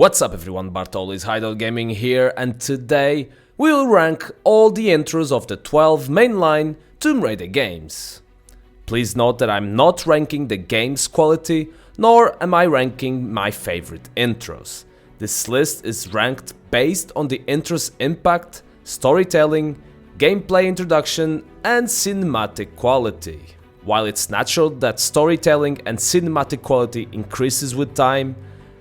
What's up everyone, Bartoli's Hideout Gaming here, and today we will rank all the intros of the 12 mainline Tomb Raider games. Please note that I'm not ranking the game's quality, nor am I ranking my favorite intros. This list is ranked based on the intro's impact, storytelling, gameplay introduction, and cinematic quality. While it's natural that storytelling and cinematic quality increases with time,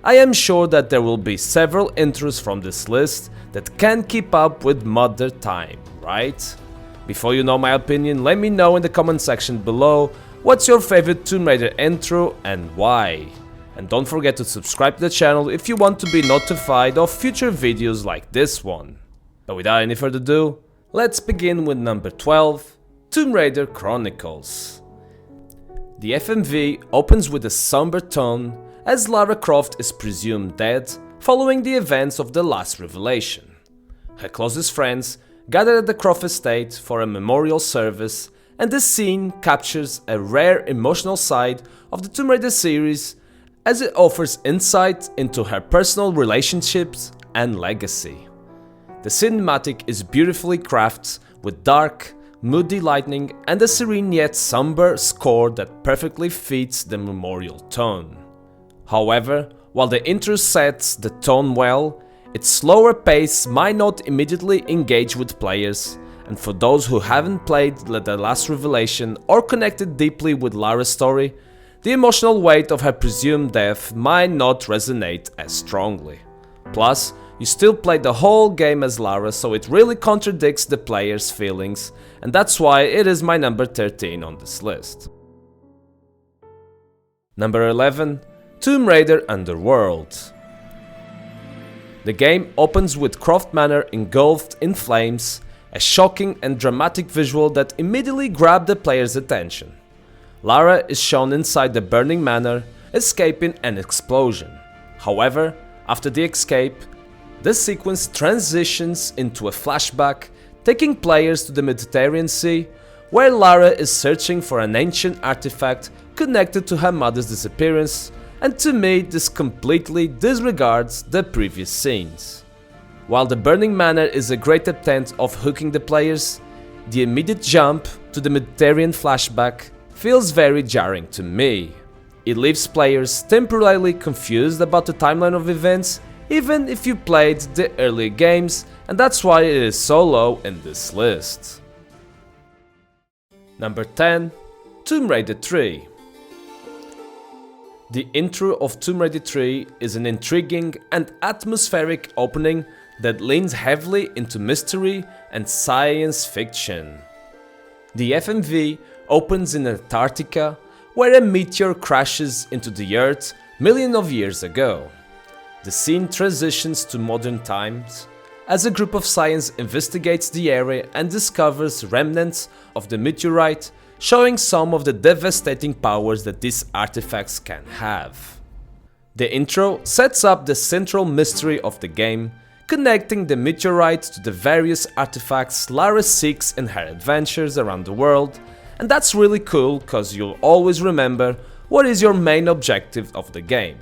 I am sure that there will be several intros from this list that can keep up with modern time, right? Before you know my opinion, let me know in the comment section below what's your favorite Tomb Raider intro and why. And don't forget to subscribe to the channel if you want to be notified of future videos like this one. But without any further ado, let's begin with number 12, Tomb Raider Chronicles. The FMV opens with a somber tone as Lara Croft is presumed dead following the events of the last revelation. Her closest friends gather at the Croft estate for a memorial service, and the scene captures a rare emotional side of the Tomb Raider series as it offers insight into her personal relationships and legacy. The cinematic is beautifully crafted with dark, moody lighting and a serene yet somber score that perfectly fits the memorial tone. However, while the intro sets the tone well, its slower pace might not immediately engage with players, and for those who haven't played The Last Revelation or connected deeply with Lara's story, the emotional weight of her presumed death might not resonate as strongly. Plus, you still play the whole game as Lara, so it really contradicts the player's feelings, and that's why it is my number 13 on this list. Number 11, Tomb Raider Underworld. The game opens with Croft Manor engulfed in flames, a shocking and dramatic visual that immediately grabbed the player's attention. Lara is shown inside the burning manor, escaping an explosion. However, after the escape, this sequence transitions into a flashback, taking players to the Mediterranean Sea, where Lara is searching for an ancient artifact connected to her mother's disappearance, and to me this completely disregards the previous scenes. While the Burning Manor is a great attempt of hooking the players, the immediate jump to the Mediterranean flashback feels very jarring to me. It leaves players temporarily confused about the timeline of events, even if you played the earlier games, and that's why it is so low in this list. Number 10, Tomb Raider 3. The intro of Tomb Raider 3 is an intriguing and atmospheric opening that leans heavily into mystery and science fiction. The FMV opens in Antarctica, where a meteor crashes into the Earth millions of years ago. The scene transitions to modern times as a group of science investigates the area and discovers remnants of the meteorite, showing some of the devastating powers that these artifacts can have. The intro sets up the central mystery of the game, connecting the meteorite to the various artifacts Lara seeks in her adventures around the world, and that's really cool cause you'll always remember what is your main objective of the game.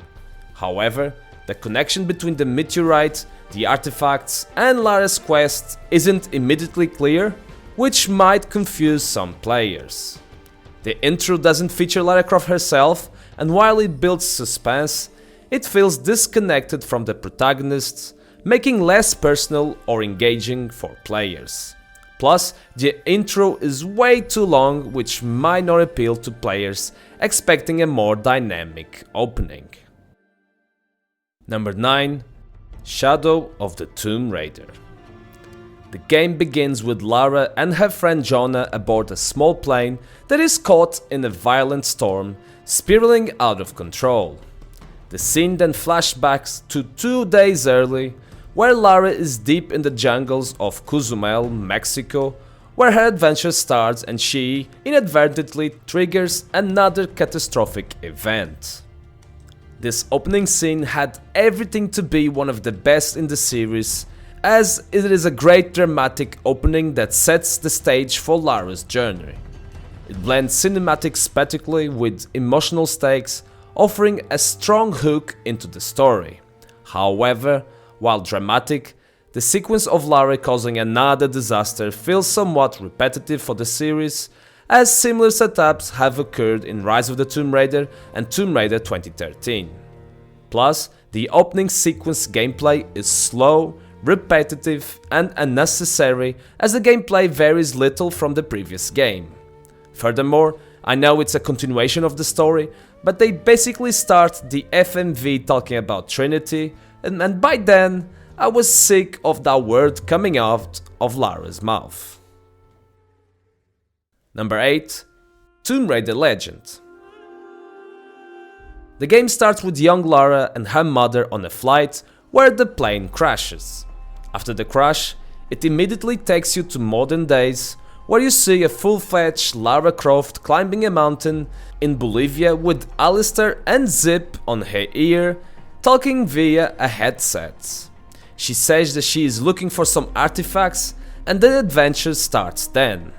However, the connection between the meteorite, the artifacts, and Lara's quest isn't immediately clear, which might confuse some players. The intro doesn't feature Lara Croft herself, and while it builds suspense, it feels disconnected from the protagonists, making less personal or engaging for players. Plus, the intro is way too long, which might not appeal to players expecting a more dynamic opening. Number 9, Shadow of the Tomb Raider. The game begins with Lara and her friend Jonah aboard a small plane that is caught in a violent storm, spiraling out of control. The scene then flashbacks to 2 days early, where Lara is deep in the jungles of Cozumel, Mexico, where her adventure starts and she inadvertently triggers another catastrophic event. This opening scene had everything to be one of the best in the series, as it is a great dramatic opening that sets the stage for Lara's journey. It blends cinematic spectacle with emotional stakes, offering a strong hook into the story. However, while dramatic, the sequence of Lara causing another disaster feels somewhat repetitive for the series, as similar setups have occurred in Rise of the Tomb Raider and Tomb Raider 2013. Plus, the opening sequence gameplay is slow, repetitive, and unnecessary, as the gameplay varies little from the previous game. Furthermore, I know it's a continuation of the story, but they basically start the FMV talking about Trinity, and by then, I was sick of that word coming out of Lara's mouth. Number 8. Tomb Raider Legend. The game starts with young Lara and her mother on a flight where the plane crashes. After the crash, it immediately takes you to modern days, where you see a full-fledged Lara Croft climbing a mountain in Bolivia with Alistair and Zip on her ear, talking via a headset. She says that she is looking for some artifacts, and the adventure starts then.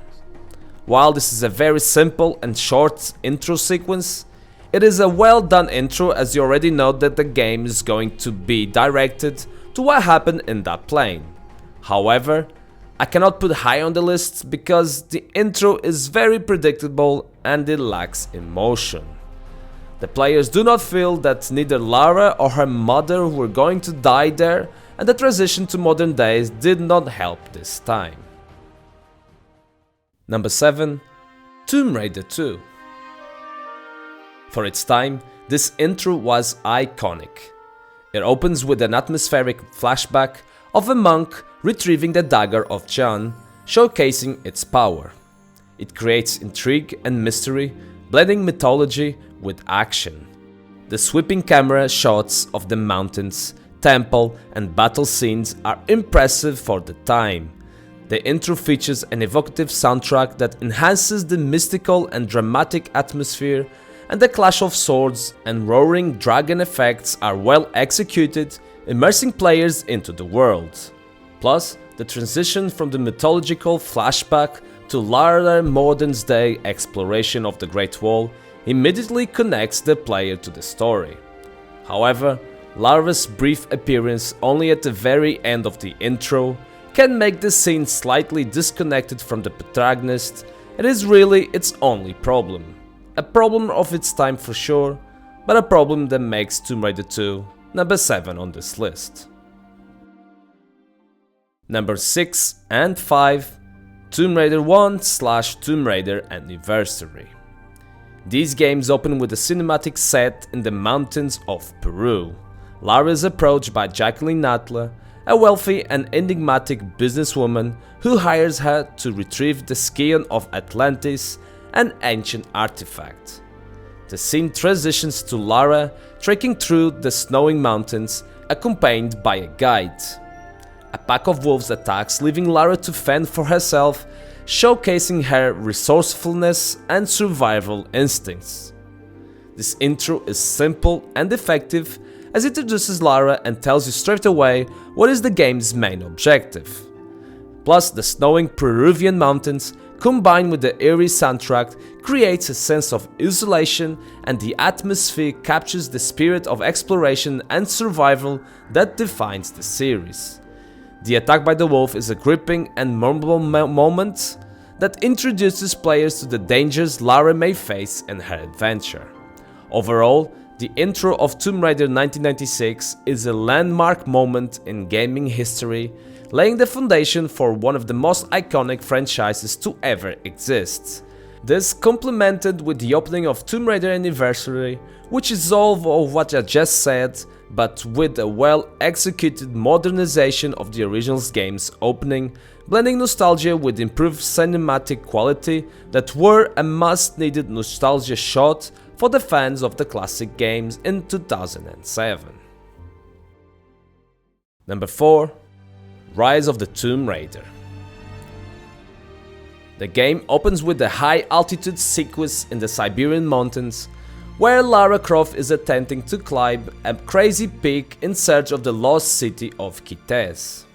While this is a very simple and short intro sequence, it is a well done intro, as you already know that the game is going to be directed to what happened in that plane. However, I cannot put high on the list because the intro is very predictable and it lacks emotion. The players do not feel that neither Lara or her mother were going to die there, and the transition to modern days did not help this time. Number 7. Tomb Raider 2. For its time, this intro was iconic. It opens with an atmospheric flashback of a monk retrieving the dagger of John, showcasing its power. It creates intrigue and mystery, blending mythology with action. The sweeping camera shots of the mountains, temple, and battle scenes are impressive for the time. The intro features an evocative soundtrack that enhances the mystical and dramatic atmosphere, and the clash of swords and roaring dragon effects are well executed, immersing players into the world. Plus, the transition from the mythological flashback to Lara modern day exploration of the Great Wall immediately connects the player to the story. However, Lara's brief appearance only at the very end of the intro can make the scene slightly disconnected from the protagonist. It is really its only problem. A problem of its time for sure, but a problem that makes Tomb Raider 2 number 7 on this list. Number 6 and 5. Tomb Raider 1/Tomb Raider Anniversary. These games open with a cinematic set in the mountains of Peru. Lara is approached by Jacqueline Natla, a wealthy and enigmatic businesswoman who hires her to retrieve the scion of Atlantis, an ancient artifact. The scene transitions to Lara trekking through the snowing mountains, accompanied by a guide. A pack of wolves attacks, leaving Lara to fend for herself, showcasing her resourcefulness and survival instincts. This intro is simple and effective, as it introduces Lara and tells you straight away what is the game's main objective. Plus, the snowing Peruvian mountains, combined with the eerie soundtrack, creates a sense of isolation, and the atmosphere captures the spirit of exploration and survival that defines the series. The attack by the wolf is a gripping and memorable moment that introduces players to the dangers Lara may face in her adventure. Overall, the intro of Tomb Raider 1996 is a landmark moment in gaming history, laying the foundation for one of the most iconic franchises to ever exist. This complemented with the opening of Tomb Raider Anniversary, which is all of what I just said, but with a well-executed modernization of the original game's opening, blending nostalgia with improved cinematic quality that were a must-needed nostalgia shot for the fans of the classic games in 2007. Number 4. Rise of the Tomb Raider. The game opens with a high-altitude sequence in the Siberian mountains, where Lara Croft is attempting to climb a crazy peak in search of the lost city of Kitez.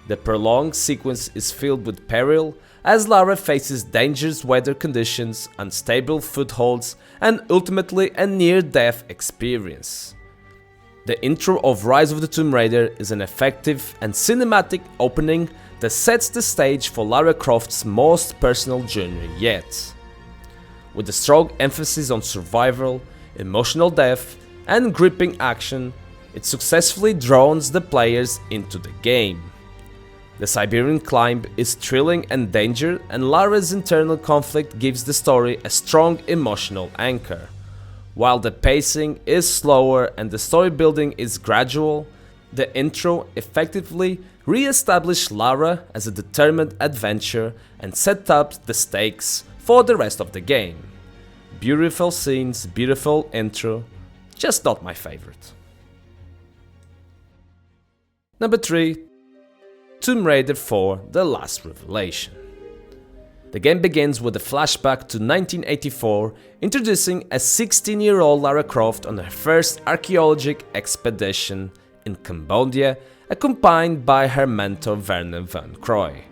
The prolonged sequence is filled with peril, as Lara faces dangerous weather conditions, unstable footholds, and ultimately a near-death experience. The intro of Rise of the Tomb Raider is an effective and cinematic opening that sets the stage for Lara Croft's most personal journey yet. With a strong emphasis on survival, emotional depth, and gripping action, it successfully draws the players into the game. The Siberian climb is thrilling and dangerous, and Lara's internal conflict gives the story a strong emotional anchor. While the pacing is slower and the story building is gradual, the intro effectively re-established Lara as a determined adventurer and set up the stakes for the rest of the game. Beautiful scenes, beautiful intro, just not my favorite. Number 3. Tomb Raider 4: The Last Revelation. The game begins with a flashback to 1984, introducing a 16-year-old Lara Croft on her first archaeological expedition in Cambodia, accompanied by her mentor Werner van Croy.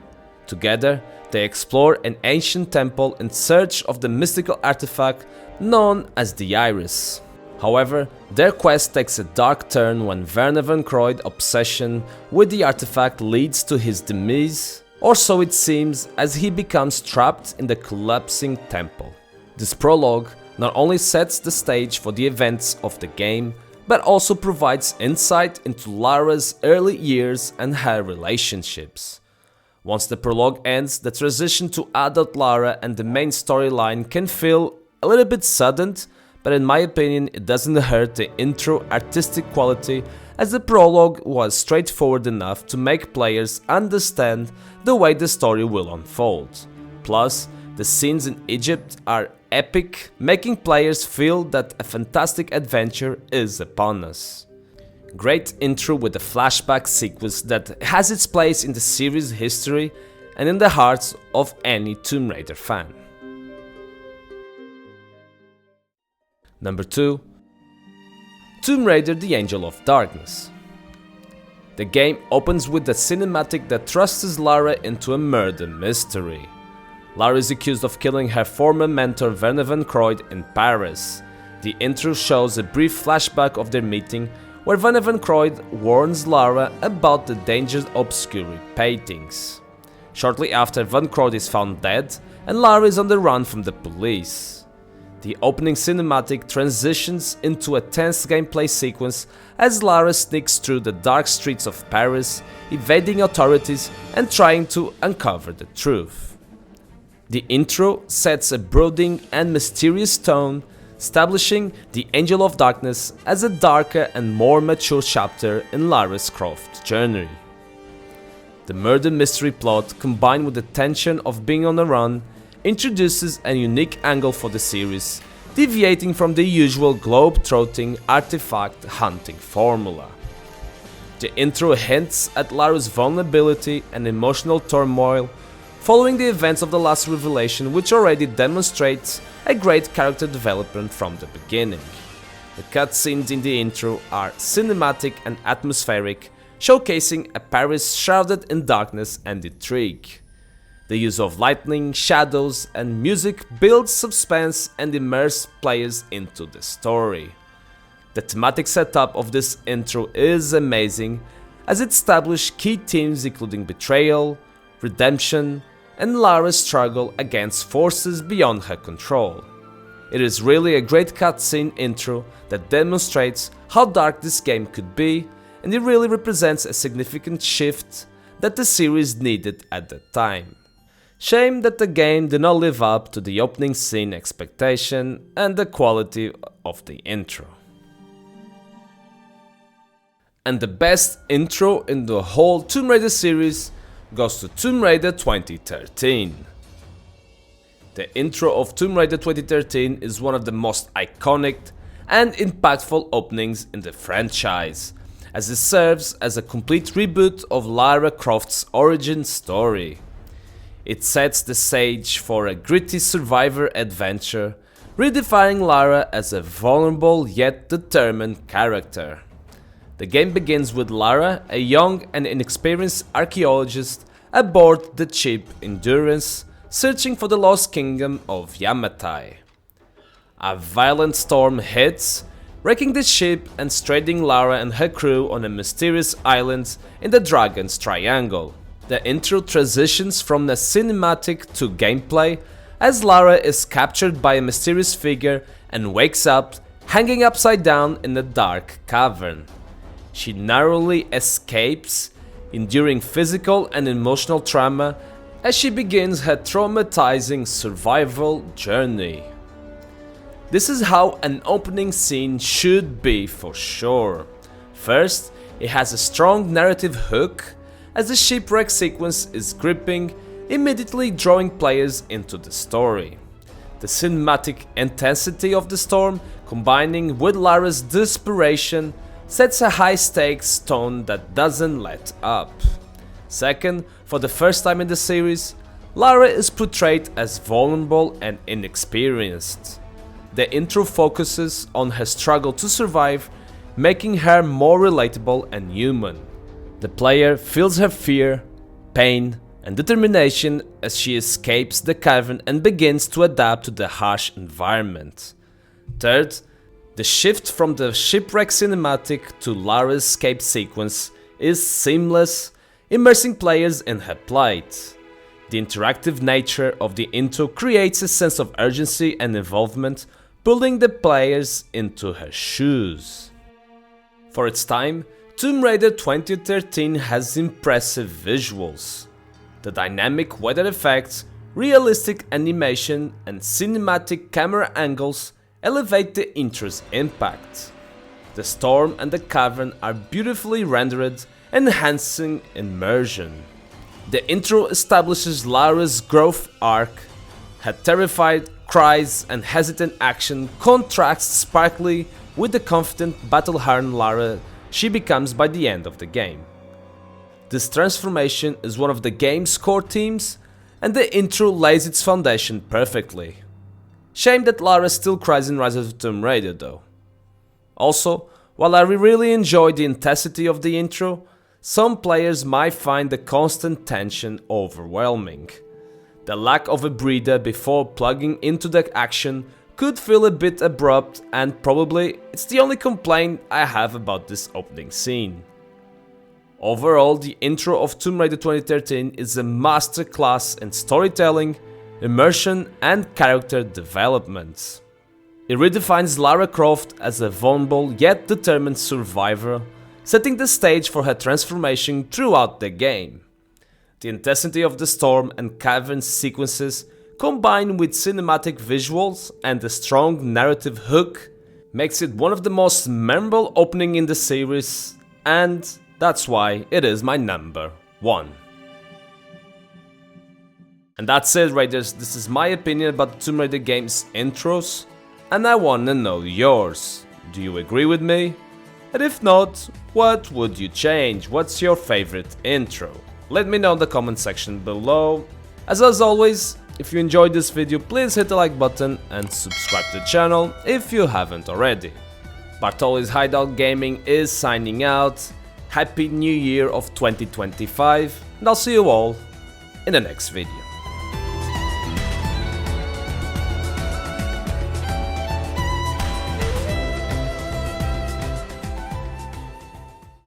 Together, they explore an ancient temple in search of the mystical artifact known as the Iris. However, their quest takes a dark turn when Werner van Croy's obsession with the artifact leads to his demise, or so it seems, as he becomes trapped in the collapsing temple. This prologue not only sets the stage for the events of the game, but also provides insight into Lara's early years and her relationships. Once the prologue ends, the transition to adult Lara and the main storyline can feel a little bit sudden, but in my opinion it doesn't hurt the intro artistic quality, as the prologue was straightforward enough to make players understand the way the story will unfold. Plus, the scenes in Egypt are epic, making players feel that a fantastic adventure is upon us. Great intro with a flashback sequence that has its place in the series' history and in the hearts of any Tomb Raider fan. Number 2. Tomb Raider: The Angel of Darkness. The game opens with a cinematic that thrusts Lara into a murder mystery. Lara is accused of killing her former mentor Werner van Croy in Paris. The intro shows a brief flashback of their meeting, where Werner van Croy warns Lara about the dangerous obscure paintings. Shortly after, Van Croy is found dead, and Lara is on the run from the police. The opening cinematic transitions into a tense gameplay sequence as Lara sneaks through the dark streets of Paris, evading authorities and trying to uncover the truth. The intro sets a brooding and mysterious tone, establishing the Angel of Darkness as a darker and more mature chapter in Lara Croft's journey. The murder mystery plot, combined with the tension of being on the run, introduces a unique angle for the series, deviating from the usual globe-trotting artifact hunting formula. The intro hints at Lara's vulnerability and emotional turmoil following the events of The Last Revelation, which already demonstrates a great character development from the beginning. The cutscenes in the intro are cinematic and atmospheric, showcasing a Paris shrouded in darkness and intrigue. The use of lightning, shadows, and music builds suspense and immerses players into the story. The thematic setup of this intro is amazing, as it establishes key themes including betrayal, redemption, and Lara's struggle against forces beyond her control. It is really a great cutscene intro that demonstrates how dark this game could be, and it really represents a significant shift that the series needed at the time. Shame that the game did not live up to the opening scene expectation and the quality of the intro. And the best intro in the whole Tomb Raider series goes to Tomb Raider 2013. The intro of Tomb Raider 2013 is one of the most iconic and impactful openings in the franchise, as it serves as a complete reboot of Lara Croft's origin story. It sets the stage for a gritty survivor adventure, redefining Lara as a vulnerable yet determined character. The game begins with Lara, a young and inexperienced archaeologist, aboard the ship Endurance, searching for the lost kingdom of Yamatai. A violent storm hits, wrecking the ship and stranding Lara and her crew on a mysterious island in the Dragon's Triangle. The intro transitions from the cinematic to gameplay as Lara is captured by a mysterious figure and wakes up hanging upside down in a dark cavern. She narrowly escapes, enduring physical and emotional trauma as she begins her traumatizing survival journey. This is how an opening scene should be for sure. First, it has a strong narrative hook as the shipwreck sequence is gripping, immediately drawing players into the story. The cinematic intensity of the storm, combining with Lara's desperation, sets a high-stakes tone that doesn't let up. Second, for the first time in the series, Lara is portrayed as vulnerable and inexperienced. The intro focuses on her struggle to survive, making her more relatable and human. The player feels her fear, pain, and determination as she escapes the cavern and begins to adapt to the harsh environment. Third, the shift from the shipwreck cinematic to Lara's escape sequence is seamless, immersing players in her plight. The interactive nature of the intro creates a sense of urgency and involvement, pulling the players into her shoes. For its time, Tomb Raider 2013 has impressive visuals. The dynamic weather effects, realistic animation, and cinematic camera angles elevate the intro's impact. The storm and the cavern are beautifully rendered, enhancing immersion. The intro establishes Lara's growth arc. Her terrified cries and hesitant action contrasts sparkly with the confident, battle-hardened Lara she becomes by the end of the game. This transformation is one of the game's core themes, and the intro lays its foundation perfectly. Shame that Lara still cries in Rise of the Tomb Raider though. Also, while I really enjoyed the intensity of the intro, some players might find the constant tension overwhelming. The lack of a breather before plugging into the action could feel a bit abrupt, and probably it's the only complaint I have about this opening scene. Overall, the intro of Tomb Raider 2013 is a masterclass in storytelling, immersion, and character development. It redefines Lara Croft as a vulnerable yet determined survivor, setting the stage for her transformation throughout the game. The intensity of the storm and cavern sequences, combined with cinematic visuals and a strong narrative hook, makes it one of the most memorable openings in the series, and that's why it is my number 1. And that's it, Raiders. This is my opinion about the Tomb Raider game's intros, and I wanna know yours. Do you agree with me? And if not, what would you change? What's your favorite intro? Let me know in the comment section below. As always, if you enjoyed this video, please hit the like button and subscribe to the channel if you haven't already. Bartoli's Hideout Gaming is signing out. Happy New Year of 2025, and I'll see you all in the next video.